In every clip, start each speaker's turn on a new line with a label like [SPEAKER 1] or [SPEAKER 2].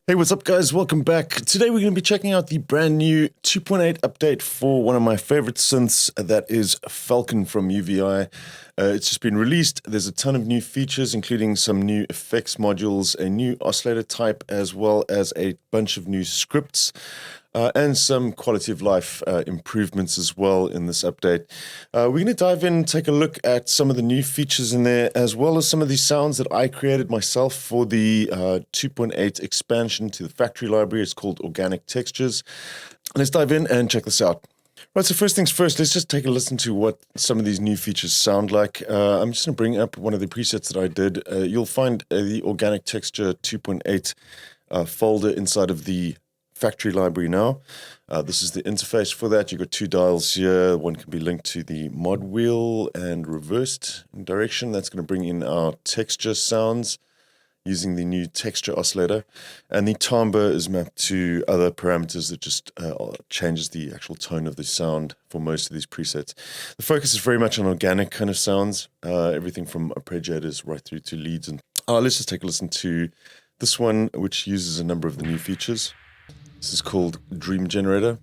[SPEAKER 1] Hey, what's up, guys? Welcome back. Today we're going to be checking out the brand new 2.8 update for one of my favorite synths, that is Falcon from UVI. It's just been released. There's a ton of new features, including some new effects modules, a new oscillator type, as well as a bunch of new scripts, and some quality of life improvements as well in this update. We're going to dive in and take a look at some of the new features in there, as well as some of the sounds that I created myself for the 2.8 expansion to the factory library. It's called Organic Textures. Let's dive in and check this out. Right, so first things first, let's just take a listen to what some of these new features sound like. I'm just going to bring up one of the presets that I did. You'll find the Organic Texture 2.8 folder inside of the factory library now. This is the interface for that. You've got two dials here. One can be linked to the mod wheel and reversed direction. That's going to bring in our texture sounds using the new texture oscillator, and the timbre is mapped to other parameters that just changes the actual tone of the sound for most of these presets. The focus is very much on organic kind of sounds, everything from arpeggiators right through to leads. And let's just take a listen to this one, which uses a number of the new features. This is called Dream Generator.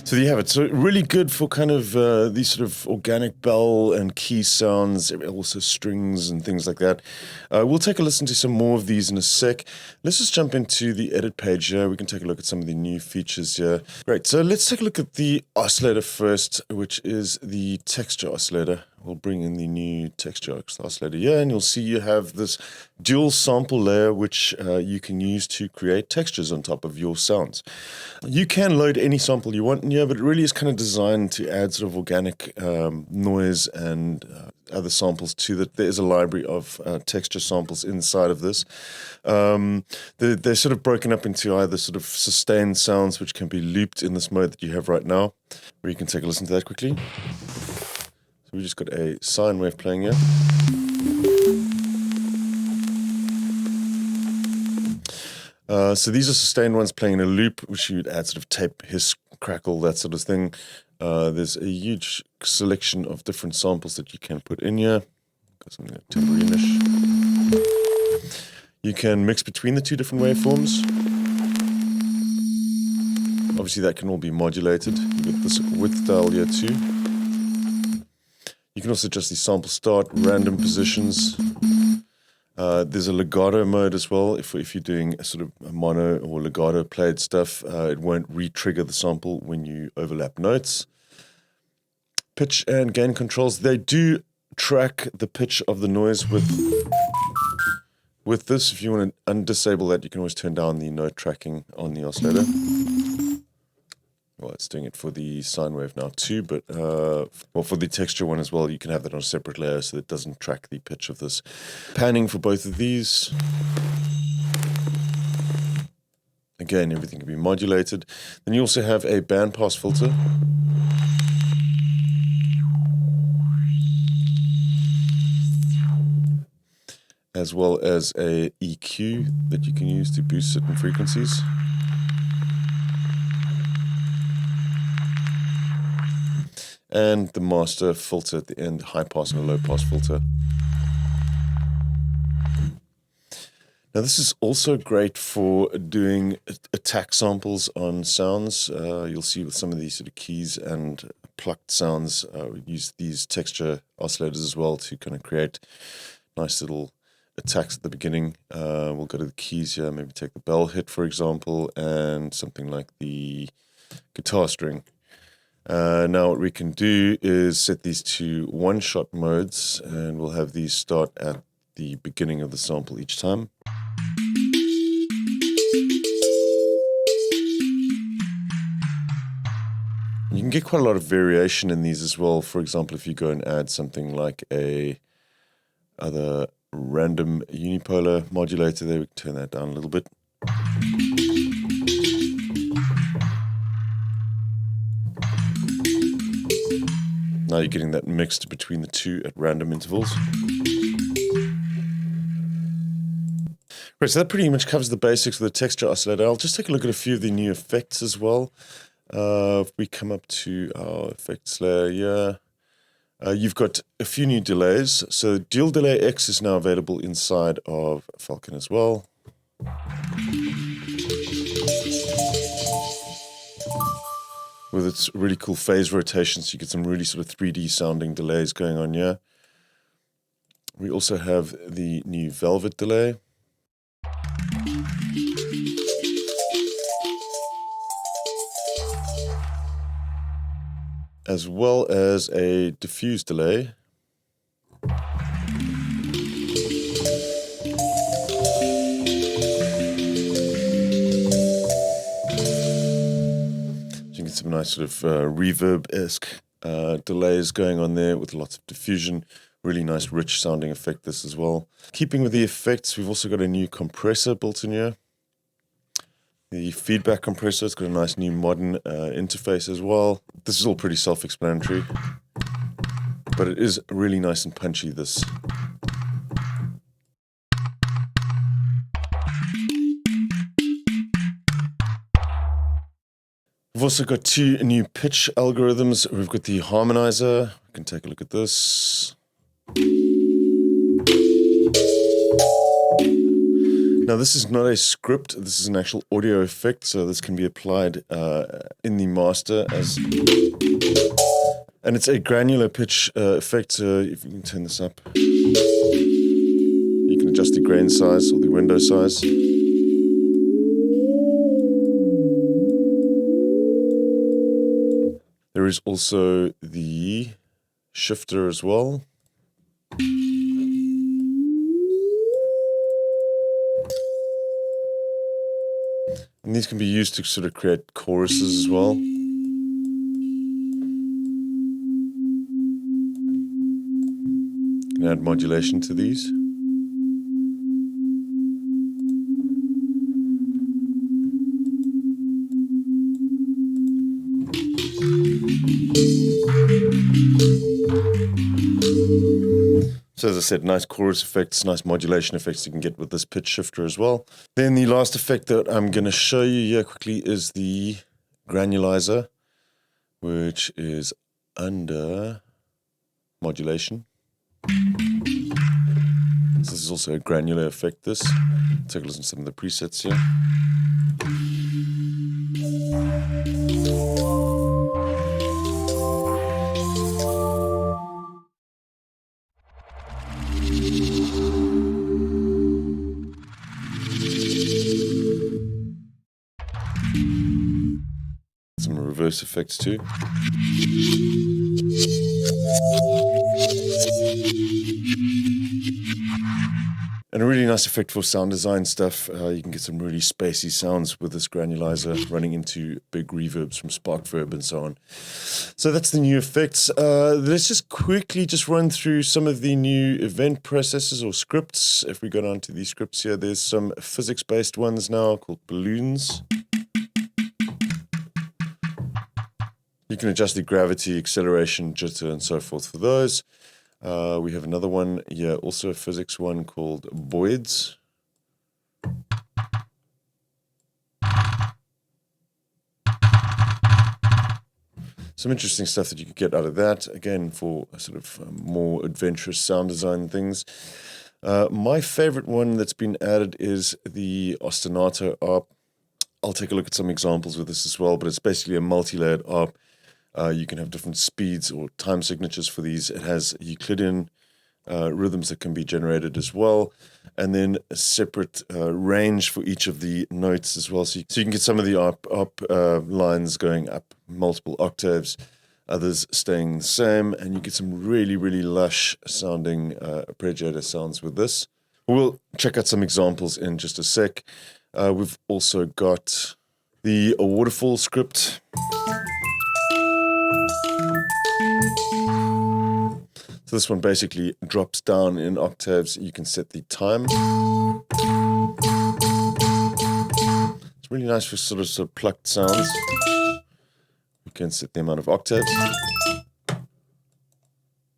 [SPEAKER 1] So there you have it. So really good for kind of these sort of organic bell and key sounds, also strings and things like that. We'll take a listen to some more of these in a sec. Let's just jump into the edit page here. We can take a look at some of the new features here. Great, so let's take a look at the oscillator first, which is the texture oscillator. We'll bring in the new texture oscillator here, and you'll see you have this dual sample layer, which you can use to create textures on top of your sounds. You can load any sample you want in here, but it really is kind of designed to add sort of organic noise and other samples to that. There is a library of texture samples inside of this. They're sort of broken up into either sort of sustained sounds, which can be looped in this mode that you have right now, where you can take a listen to that quickly. So we just got a sine wave playing here. So these are sustained ones playing in a loop, which you would add sort of tape, hiss, crackle, that sort of thing. There's a huge selection of different samples that you can put in here. Got something like tambourine-ish. You can mix between the two different waveforms. Obviously that can all be modulated. You get this width dial here too. You can also adjust the sample start, random positions. There's a legato mode as well. If you're doing a sort of a mono or legato played stuff, it won't re-trigger the sample when you overlap notes. Pitch and gain controls. They do track the pitch of the noise with this. If you want to undisable that, you can always turn down the note tracking on the oscillator. Well, it's doing it for the sine wave now too, but well, for the texture one as well, you can have that on a separate layer so that it doesn't track the pitch of this. Panning for both of these. Again, everything can be modulated. Then you also have a bandpass filter. As well as a EQ that you can use to boost certain frequencies. And the master filter at the end, high pass and a low pass filter. Now this is also great for doing attack samples on sounds. You'll see with some of these sort of keys and plucked sounds, we use these texture oscillators as well to kind of create nice little attacks at the beginning. We'll go to the keys here, maybe take the bell hit, for example, and something like the guitar string. Now what we can do is set these to one-shot modes, and we'll have these start at the beginning of the sample each time. You can get quite a lot of variation in these as well. For example, if you go and add something like a other random unipolar modulator there. We can turn that down a little bit. Now you're getting that mixed between the two at random intervals. Right, so that pretty much covers the basics of the texture oscillator. I'll just take a look at a few of the new effects as well. If we come up to our effects layer here, you've got a few new delays. So dual delay X is now available inside of Falcon as well. With its really cool phase rotations, you get some really sort of 3D sounding delays going on here. We also have the new Velvet delay. As well as a diffuse delay. You can get some nice sort of reverb-esque delays going on there with lots of diffusion. Really nice, rich sounding effect this as well. Keeping with the effects, we've also got a new compressor built in here. The feedback compressor, it's got a nice new modern interface as well. This is all pretty self-explanatory, but it is really nice and punchy, this. We've also got two new pitch algorithms. We've got the harmonizer. We can take a look at this. Now this is not a script, this is an actual audio effect, so this can be applied in the master as... And it's a granular pitch effect, so if you can turn this up, you can adjust the grain size or the window size. There is also the shifter as well. And these can be used to sort of create choruses as well. You can add modulation to these. So as I said, nice chorus effects, nice modulation effects you can get with this pitch shifter as well. Then the last effect that I'm going to show you here quickly is the granulizer, which is under modulation. So this is also a granular effect, this. Take a listen to some of the presets here. Some reverse effects too. And a really nice effect for sound design stuff. You can get some really spacey sounds with this granulizer running into big reverbs from SparkVerb and so on. So that's the new effects. Let's just quickly run through some of the new event processors or scripts. If we go down to these scripts here, there's some physics-based ones now called balloons. You can adjust the gravity, acceleration, jitter, and so forth for those. We have another one here, also a physics one called voids. Some interesting stuff that you could get out of that, again, for sort of more adventurous sound design things. My favorite one that's been added is the Oscillator ARP. I'll take a look at some examples with this as well, but it's basically a multi-layered ARP. You can have different speeds or time signatures for these. It has Euclidean rhythms that can be generated as well, and then a separate range for each of the notes as well. So you can get some of the ARP lines going up multiple octaves, others staying the same, and you get some really, really lush sounding arpeggiator sounds with this. We'll check out some examples in just a sec. We've also got the waterfall script. So this one basically drops down in octaves. You can set the time. It's really nice for sort of plucked sounds. You can set the amount of octaves.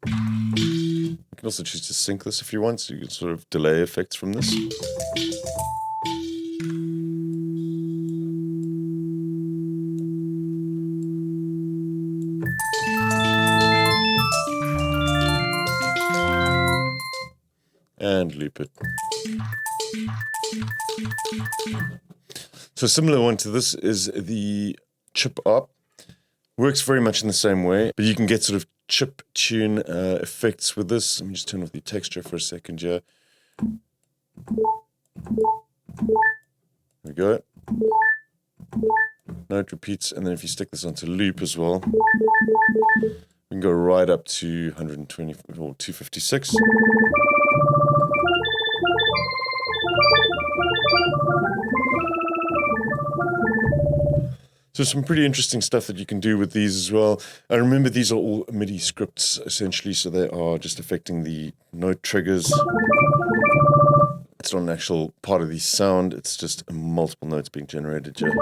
[SPEAKER 1] You can also choose to sync this if you want, so you can sort of delay effects from this. And loop it. So a similar one to this is the chip ARP. Works very much in the same way, but you can get sort of chip tune effects with this. Let me just turn off the texture for a second here. There we go. Now it repeats, and then if you stick this onto loop as well, we can go right up to 120 or 256. So some pretty interesting stuff that you can do with these as well. I remember these are all MIDI scripts essentially, so they are just affecting the note triggers. It's not an actual part of the sound, it's just multiple notes being generated here.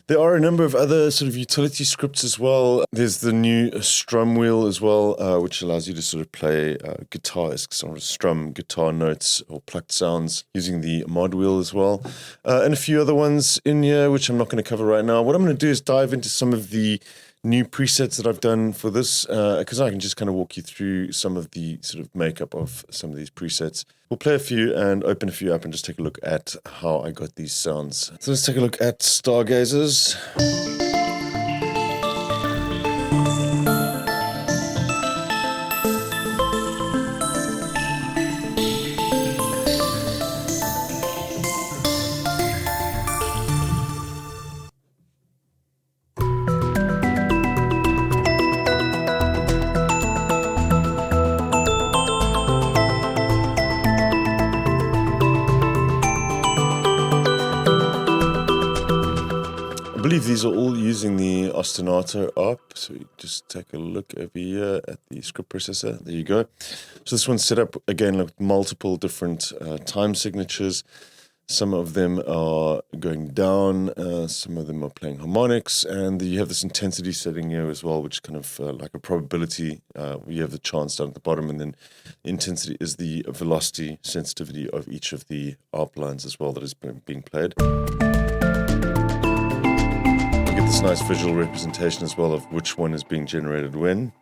[SPEAKER 1] There are a number of other sort of utility scripts as well. There's the new strum wheel as well, which allows you to sort of play guitar-esque sort of strum guitar notes or plucked sounds using the mod wheel as well. And a few other ones in here, which I'm not going to cover right now. What I'm going to do is dive into some of the new presets that I've done for this, because I can just kind of walk you through some of the sort of makeup of some of these presets. We'll play a few and open a few up and just take a look at how I got these sounds. So let's take a look at Stargazers. I believe these are all using the Oscillator ARP, so you just take a look over here at the script processor. There you go. So this one's set up again with multiple different time signatures. Some of them are going down, some of them are playing harmonics, and you have this intensity setting here as well, which is kind of like a probability. You have the chance down at the bottom, and then intensity is the velocity sensitivity of each of the ARP lines as well that is being played. This nice visual representation as well of which one is being generated when.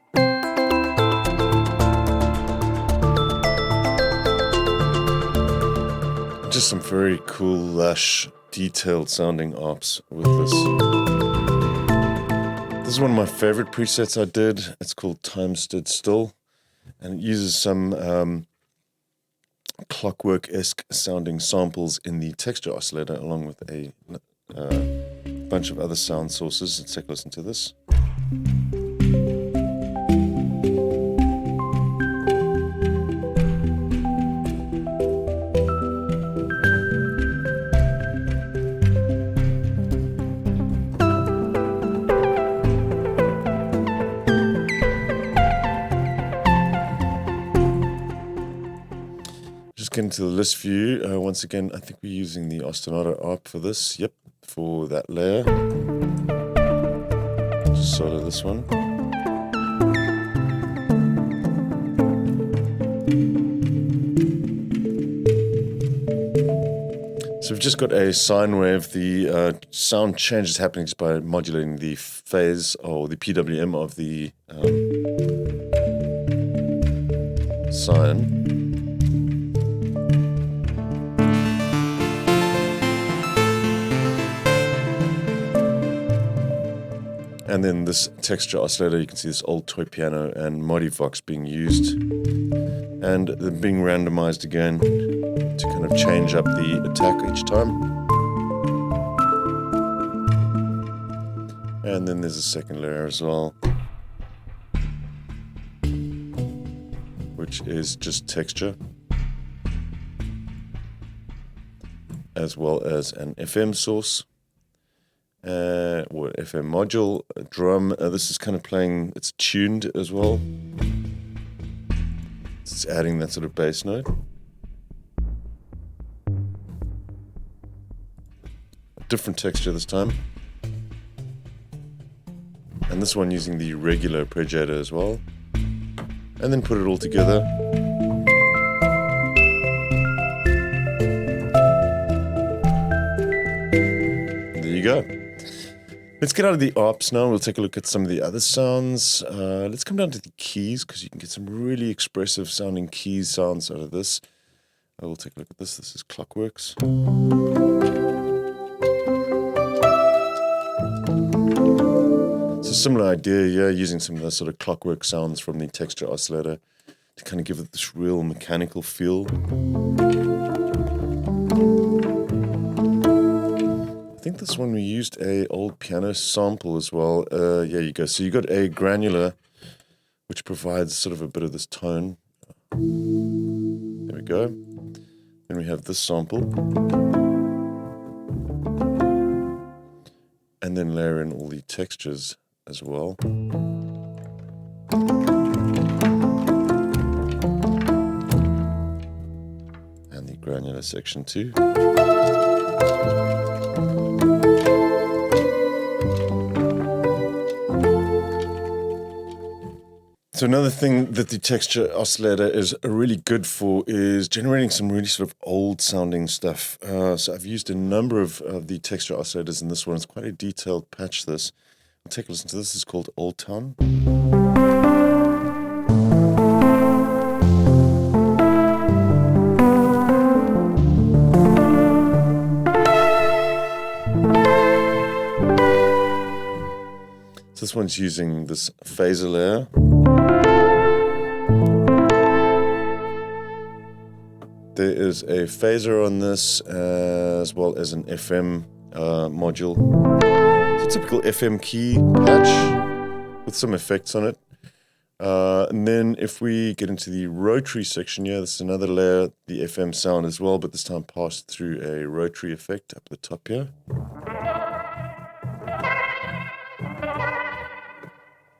[SPEAKER 1] Just some very cool, lush, detailed sounding ARPs with this. This is one of my favorite presets I did. It's called Time Stood Still, and it uses some clockwork-esque sounding samples in the texture oscillator along with a bunch of other sound sources. Let's take a listen to this. Just get into the list view. Once again, I think we're using the Oscillator ARP for this. Yep. For that layer, just solo this one. So we've just got a sine wave. The sound change is happening just by modulating the phase or the PWM of the sine. And then this texture oscillator, you can see this old toy piano and Modivox being used. And then being randomized again to kind of change up the attack each time. And then there's a second layer as well, which is just texture, as well as an FM source. or FM module, a drum. This is kind of playing, it's tuned as well. It's adding that sort of bass note. A different texture this time. And this one using the regular arpeggiator as well. And then put it all together. There you go. Let's get out of the arps now. We'll take a look at some of the other sounds. Let's come down to the keys, because you can get some really expressive sounding keys sounds out of this. I will take a look at this. This is Clockworks. It's a similar idea, yeah, using some of the sort of clockwork sounds from the texture oscillator to kind of give it this real mechanical feel. I think this one we used a old piano sample as well. Yeah, you go. So you got a granular, which provides sort of a bit of this tone. There we go. Then we have this sample. And then layer in all the textures as well. And the granular section too. So another thing that the texture oscillator is really good for is generating some really sort of old sounding stuff. So I've used a number of the texture oscillators in this one. It's quite a detailed patch this. We'll take a listen to this. It's called Old Town. So this one's using this phaser layer. There is a phaser on this as well as an FM module. It's a typical FM key patch with some effects on it. And then if we get into the rotary section here, this is another layer, the FM sound as well, but this time passed through a rotary effect up the top here.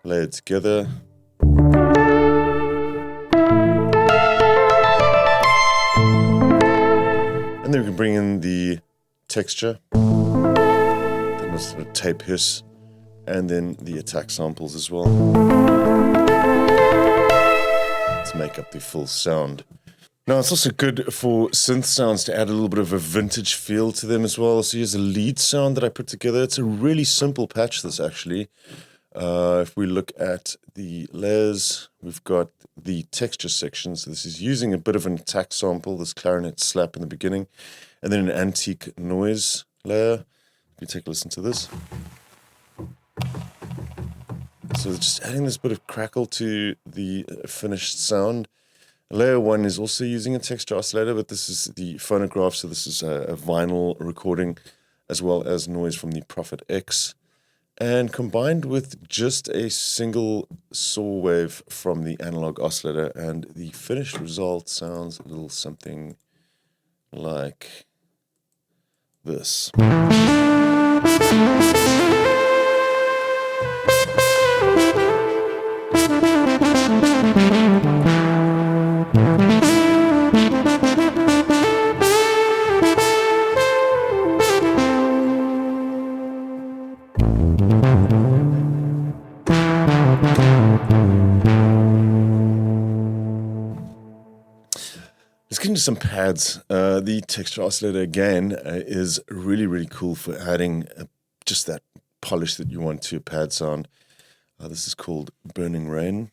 [SPEAKER 1] Layered together. And then we can bring in the texture, then a sort of tape hiss, and then the attack samples as well to make up the full sound. Now it's also good for synth sounds to add a little bit of a vintage feel to them as well. So here's a lead sound that I put together. It's a really simple patch, this actually. If we look at the layers, we've got the texture section. So this is using a bit of an attack sample, this clarinet slap in the beginning, and then an antique noise layer. If you take a listen to this. So just adding this bit of crackle to the finished sound. Layer 1 is also using a texture oscillator, but this is the phonograph, so this is a vinyl recording, as well as noise from the Prophet X. And combined with just a single saw wave from the analog oscillator, and the finished result sounds a little something like this. Let's get into some pads. The texture oscillator again is really, really cool for adding just that polish that you want to a pad sound. This is called Burning Rain.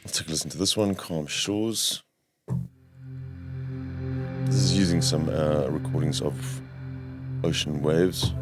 [SPEAKER 1] Take a listen to this one, Calm Shores. This is using some recordings of ocean waves.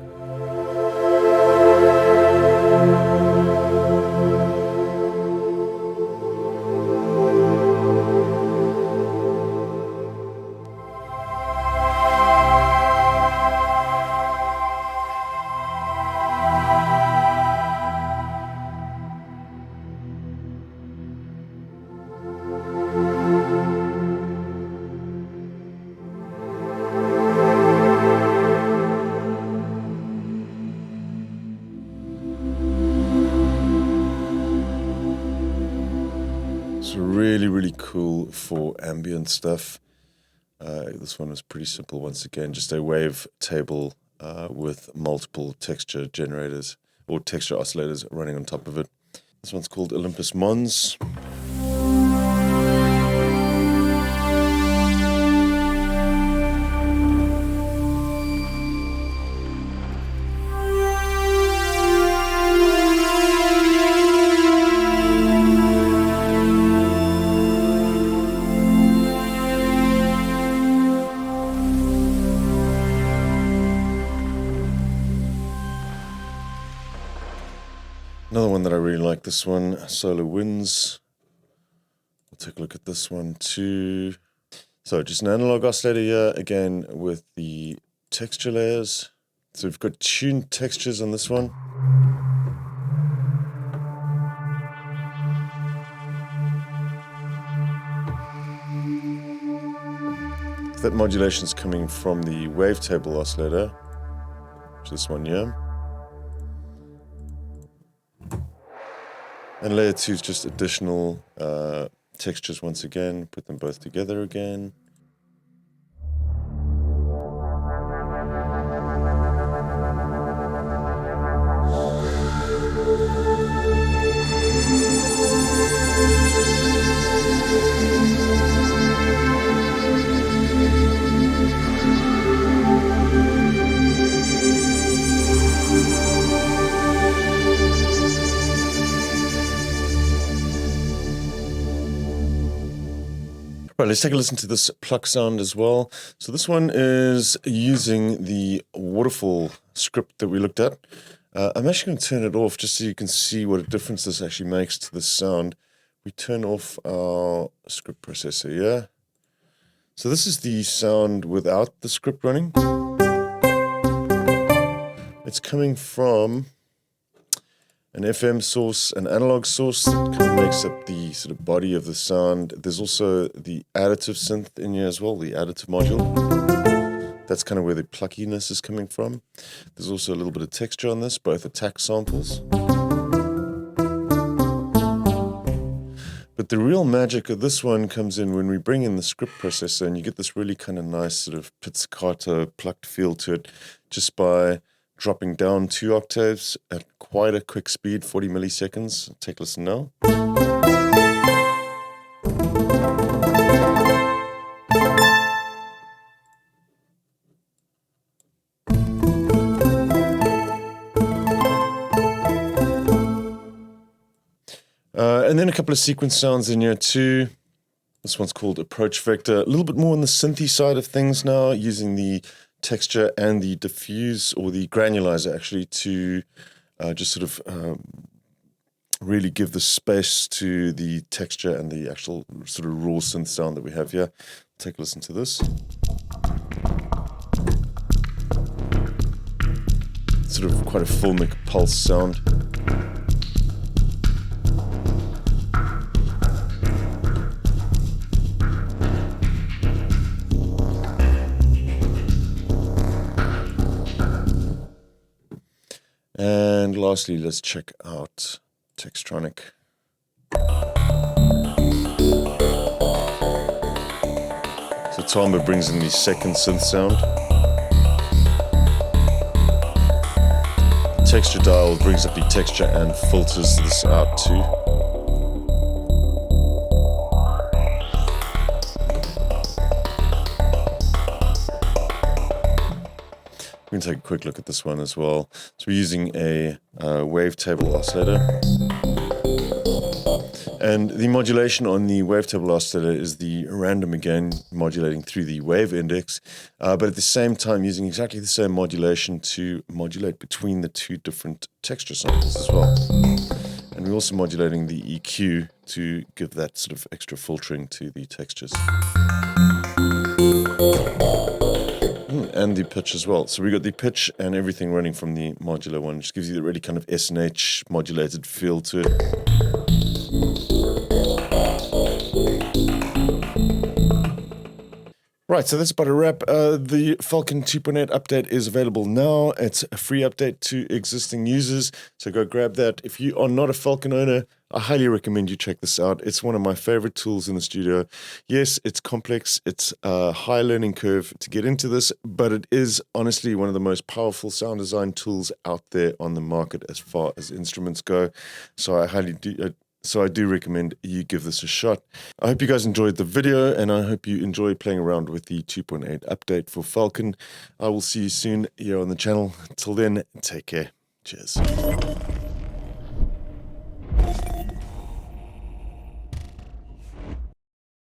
[SPEAKER 1] for ambient stuff. This one is pretty simple once again, just a wave table with multiple texture generators or texture oscillators running on top of it. This one's called Olympus Mons. Another one that I really like, this one, Solar Winds. We'll take a look at this one too. So just an analog oscillator here, again with the texture layers. So we've got tuned textures on this one. That modulation is coming from the wavetable oscillator, which is this one here. And layer 2 is just additional textures once again, put them both together again. Right, let's take a listen to this pluck sound as well. So this one is using the waterfall script that we looked at. I'm actually going to turn it off just so you can see what a difference this actually makes to the sound. We turn off our script processor, yeah? So this is the sound without the script running. It's coming from an FM source, an analog source that kind of makes up the sort of body of the sound. There's also the additive synth in here as well, the additive module. That's kind of where the pluckiness is coming from. There's also a little bit of texture on this, both attack samples. But the real magic of this one comes in when we bring in the script processor, and you get this really kind of nice sort of pizzicato plucked feel to it just by dropping down 2 octaves at quite a quick speed, 40 milliseconds. Take a listen now. And then a couple of sequence sounds in here too. This one's called Approach Vector. A little bit more on the synthy side of things now, using the texture and the diffuse, or the granulizer actually, to just sort of really give the space to the texture and the actual sort of raw synth sound that we have here. Take a listen to this. Sort of quite a filmic pulse sound. And lastly, let's check out Textronic. So Tomba brings in the second synth sound. Texture dial brings up the texture and filters this out too. We can take a quick look at this one as well. So we're using a wavetable oscillator. And the modulation on the wavetable oscillator is the random, again, modulating through the wave index, but at the same time using exactly the same modulation to modulate between the 2 different texture samples as well. And we're also modulating the EQ to give that sort of extra filtering to the textures. And the pitch as well. So we got the pitch and everything running from the modular one, which gives you the really kind of S&H modulated feel to it. Right, so that's about a wrap. The Falcon 2.8 update is available now. It's a free update to existing users, so go grab that. If you are not a Falcon owner, I highly recommend you check this out. It's one of my favorite tools in the studio. Yes, it's complex. It's a high learning curve to get into this, but it is honestly one of the most powerful sound design tools out there on the market as far as instruments go. So I do recommend you give this a shot. I hope you guys enjoyed the video, and I hope you enjoy playing around with the 2.8 update for Falcon. I will see you soon here on the channel. Till then, take care. Cheers.